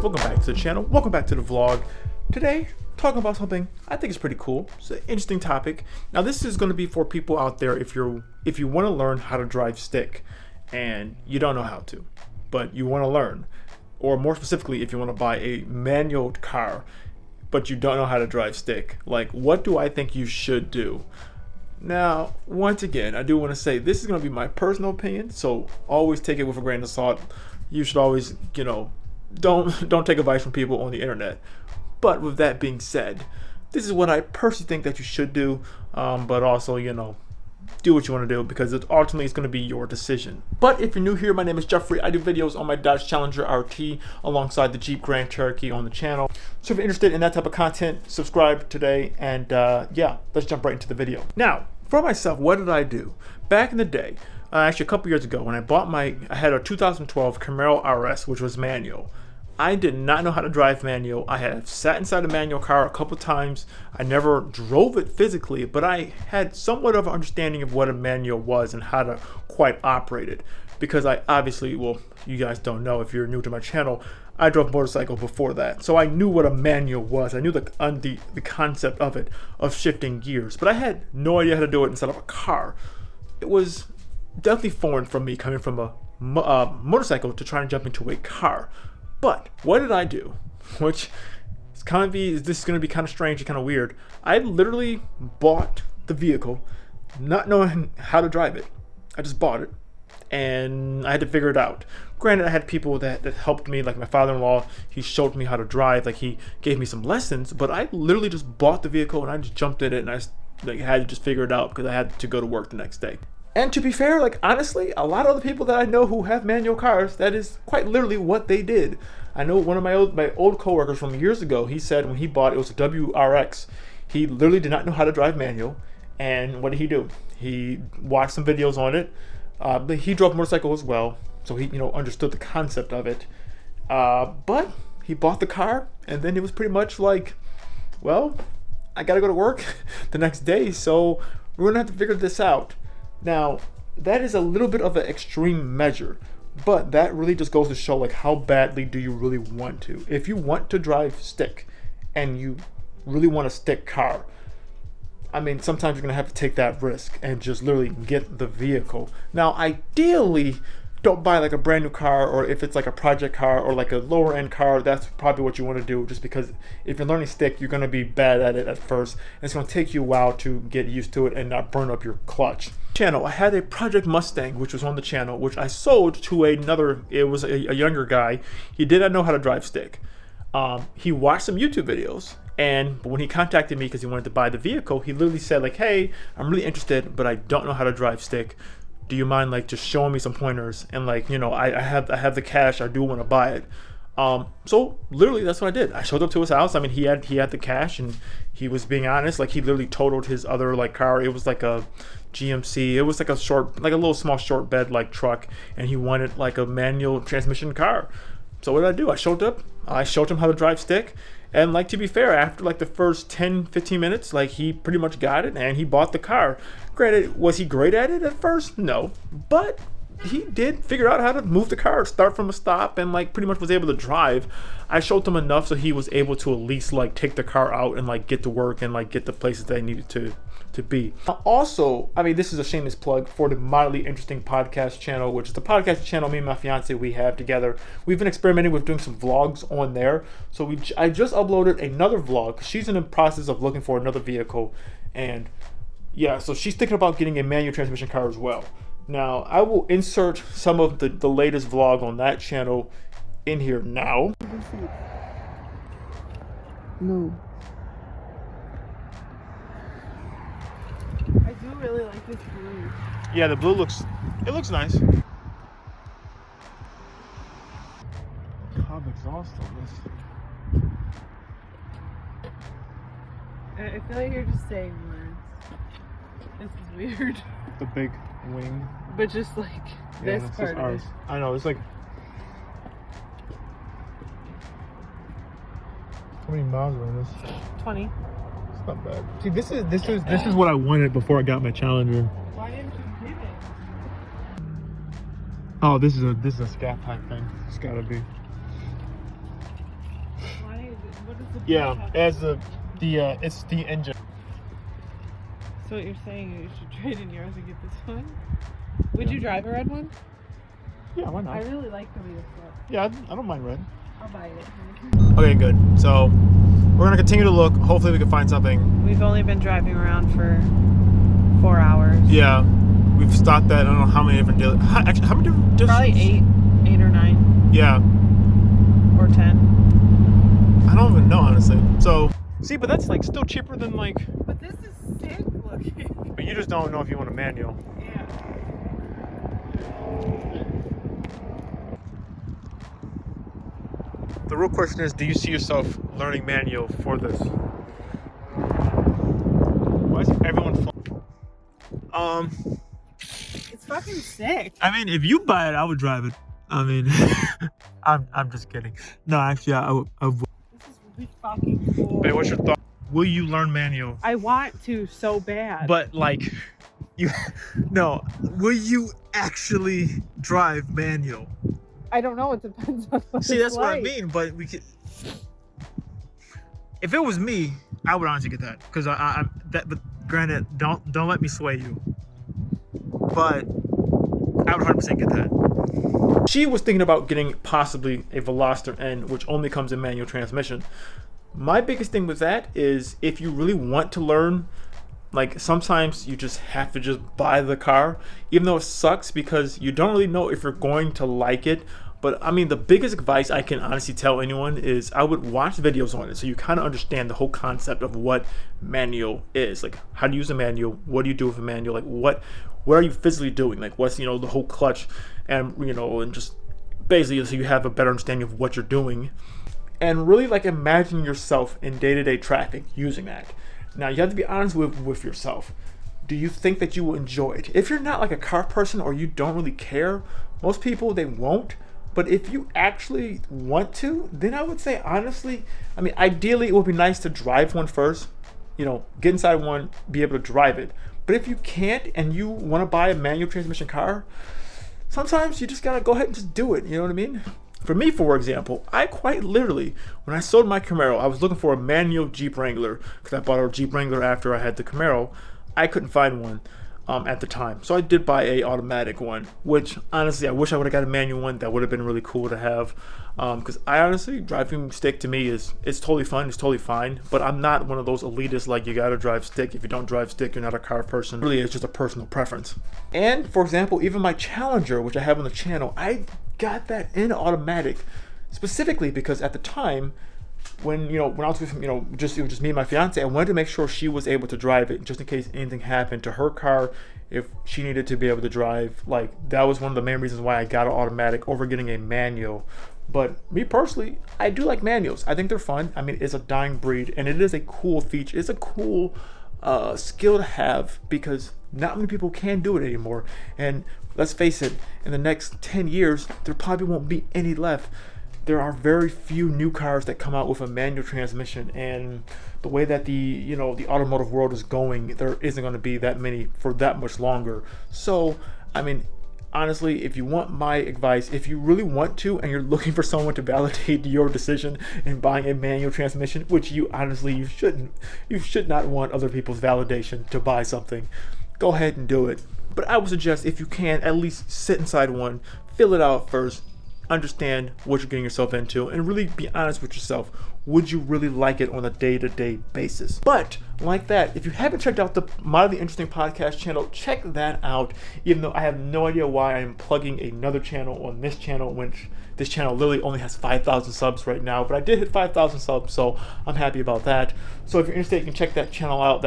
welcome back to the channel, welcome back to the vlog. Today, talking about something I think is pretty cool. It's an interesting topic. Now this is going to be for people out there if you want to learn how to drive stick and you don't know how to, but you want to learn. Or more specifically, if you want to buy a manual car, but you don't know how to drive stick. Like, what do I think you should do? Now, once again, I do want to say this is going to be my personal opinion, so always take it with a grain of salt. You should always, don't take advice from people on the internet. But with that being said, this is what I personally think that you should do, but also, do what you want to do because ultimately it's going to be your decision. But if you're new here, my name is Jeffrey. I do videos on my Dodge Challenger RT alongside the Jeep Grand Cherokee on the channel. So if you're interested in that type of content, subscribe today, and yeah, let's jump right into the video. Now, for myself, what did I do? Back in the day, actually a couple years ago, when I had a 2012 Camaro RS, which was manual. I did not know how to drive manual. I have sat inside a manual car a couple times. I never drove it physically, but I had somewhat of an understanding of what a manual was and how to quite operate it. Because I obviously, well, you guys don't know if you're new to my channel, I drove a motorcycle before that. So I knew what a manual was. I knew the concept of it, of shifting gears. But I had no idea how to do it inside of a car. It was definitely foreign from me coming from a motorcycle to try and jump into a car. But what did I do? Which is this is going to be kind of strange and kind of weird. I literally bought the vehicle, not knowing how to drive it. I just bought it, and I had to figure it out. Granted, I had people that helped me, like my father-in-law. He showed me how to drive, like he gave me some lessons. But I literally just bought the vehicle and I just jumped in it, and I had to just figure it out because I had to go to work the next day. And to be fair, honestly, a lot of the people that I know who have manual cars, that is quite literally what they did. I know one of my old coworkers from years ago, he said when he bought it was a WRX, he literally did not know how to drive manual. And what did he do? He watched some videos on it. But he drove a motorcycle as well, so he understood the concept of it. But he bought the car, and then it was pretty much like, well, I gotta go to work the next day, so we're gonna have to figure this out. Now, that is a little bit of an extreme measure, but that really just goes to show how badly do you really want to. If you want to drive stick and you really want a stick car, I mean, sometimes you're gonna have to take that risk and just literally get the vehicle. Now, ideally, don't buy a brand new car, or if it's a project car or a lower end car, that's probably what you want to do, just because if you're learning stick, you're going to be bad at it at first, and it's going to take you a while to get used to it and not burn up your clutch. I had a Project Mustang, which was on the channel, which I sold to it was a younger guy. He did not know how to drive stick. He watched some YouTube videos, and when he contacted me because he wanted to buy the vehicle, he literally said hey, I'm really interested, but I don't know how to drive stick. Do you mind just showing me some pointers? And I have the cash. I do want to buy it. So literally that's what I did. I showed up to his house. I mean, he had the cash, and he was being honest. He literally totaled his other car. It was a GMC. It was a little small short bed truck, and he wanted a manual transmission car. So what did I do? I showed up. I showed him how to drive stick. And to be fair, after the first 10-15 minutes, he pretty much got it, and he bought the car. Granted, was he great at it at first? No. But he did figure out how to move the car, start from a stop, and pretty much was able to drive. I showed him enough so he was able to at least take the car out and get to work and get the places that he needed to be. Also, I mean, this is a shameless plug for the Mildly Interesting podcast channel, which is the podcast channel me and my fiance we have together. We've been experimenting with doing some vlogs on there. So I just uploaded another vlog. She's in the process of looking for another vehicle, and yeah, so she's thinking about getting a manual transmission car as well. Now, I will insert some of the latest vlog on that channel in here now. No. I do really like this blue. Yeah, the blue looks nice. Cob exhaust on this. I feel like you're just saying words. This is weird. The big wing. But just this part of it. I know, it's how many miles are on this? 20. It's not bad. See, this is what I wanted before I got my Challenger. Why didn't you get it? Oh, this is a scat type thing. It's gotta be. Yeah, as it's the engine. So what you're saying is you should trade in yours and get this one? Would you drive a red one? Yeah, why not? I really like the way this looks. Yeah, I don't mind red. I'll buy it. Okay, good. So we're gonna continue to look. Hopefully we can find something. We've only been driving around for 4 hours. Yeah, we've stopped at I don't know how many different dealers. Actually, how many different dealers? Probably 8 or 9. Yeah. Or 10. I don't even know, honestly. So, see, but that's like still cheaper than like. But this is sick looking. But you just don't know if you want a manual. Yeah. The real question is, do you see yourself learning manual for this? Why is everyone It's fucking sick. I mean, if you buy it, I would drive it. I mean, I'm just kidding. No, actually, I would. This is really fucking cool. Babe, what's your thought? Will you learn manual? I want to so bad. But like, no. Will you actually drive manual? I don't know. It depends on what See, it's that's what I like. mean. But we could. If it was me, I would honestly get that because But granted, don't let me sway you. But I would 100% get that. She was thinking about getting possibly a Veloster N, which only comes in manual transmission. My biggest thing with that is if you really want to learn, like sometimes you just have to just buy the car, even though it sucks because you don't really know if you're going to like it. But I mean, the biggest advice I can honestly tell anyone is I would watch videos on it so you kind of understand the whole concept of what manual is. Like, how do you use a manual? What do you do with a manual? Like, what are you physically doing? Like, what's, the whole clutch and, and just basically so you have a better understanding of what you're doing. And really, like, imagine yourself in day-to-day traffic using that. Now, you have to be honest with yourself. Do you think that you will enjoy it? If you're not like a car person or you don't really care, most people, they won't. But if you actually want to, then I would say, honestly, I mean, ideally, it would be nice to drive one first. Get inside one, be able to drive it. But if you can't and you want to buy a manual transmission car, sometimes you just got to go ahead and just do it. You know what I mean? For me, for example, I quite literally, when I sold my Camaro, I was looking for a manual Jeep Wrangler because I bought a Jeep Wrangler after I had the Camaro. I couldn't find one at the time. So I did buy a automatic one, which honestly, I wish I would have got a manual one. That would have been really cool to have. Because I honestly, driving stick to me it's totally fun. It's totally fine. But I'm not one of those elitists like you got to drive stick. If you don't drive stick, you're not a car person. Really, it's just a personal preference. And for example, even my Challenger, which I have on the channel, I got that in automatic specifically because at the time when I was with it was just me and my fiance, I wanted to make sure she was able to drive it just in case anything happened to her car. If she needed to be able to drive, like, that was one of the main reasons why I got an automatic over getting a manual. But me personally, I do like manuals. I think they're fun. I mean, it's a dying breed and it is a cool feature. It's a cool skill to have because not many people can do it anymore. And let's face it, in the next 10 years, there probably won't be any left. There are very few new cars that come out with a manual transmission, and the way that the automotive world is going, there isn't going to be that many for that much longer. So, I mean, honestly, if you want my advice, if you really want to and you're looking for someone to validate your decision in buying a manual transmission, which you should not want other people's validation to buy something, go ahead and do it. But I would suggest, if you can, at least sit inside one, fill it out first, understand what you're getting yourself into, and really be honest with yourself. Would you really like it on a day-to-day basis? But like that, if you haven't checked out the Mildly Interesting podcast channel, check that out. Even though I have no idea why I am plugging another channel on this channel, which this channel literally only has 5,000 subs right now, but I did hit 5,000 subs, so I'm happy about that. So if you're interested, you can check that channel out.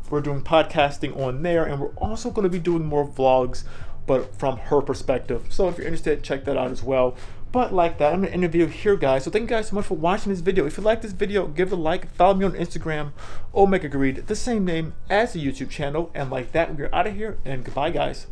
We're doing podcasting on there, and we're also going to be doing more vlogs, but from her perspective. So if you're interested, check that out as well. But like that, I'm gonna end the video here, guys. So thank you guys so much for watching this video. If you like this video, give it a like. Follow me on Instagram, OmegaGreed, the same name as the YouTube channel. And like that, we're out of here, and goodbye, guys.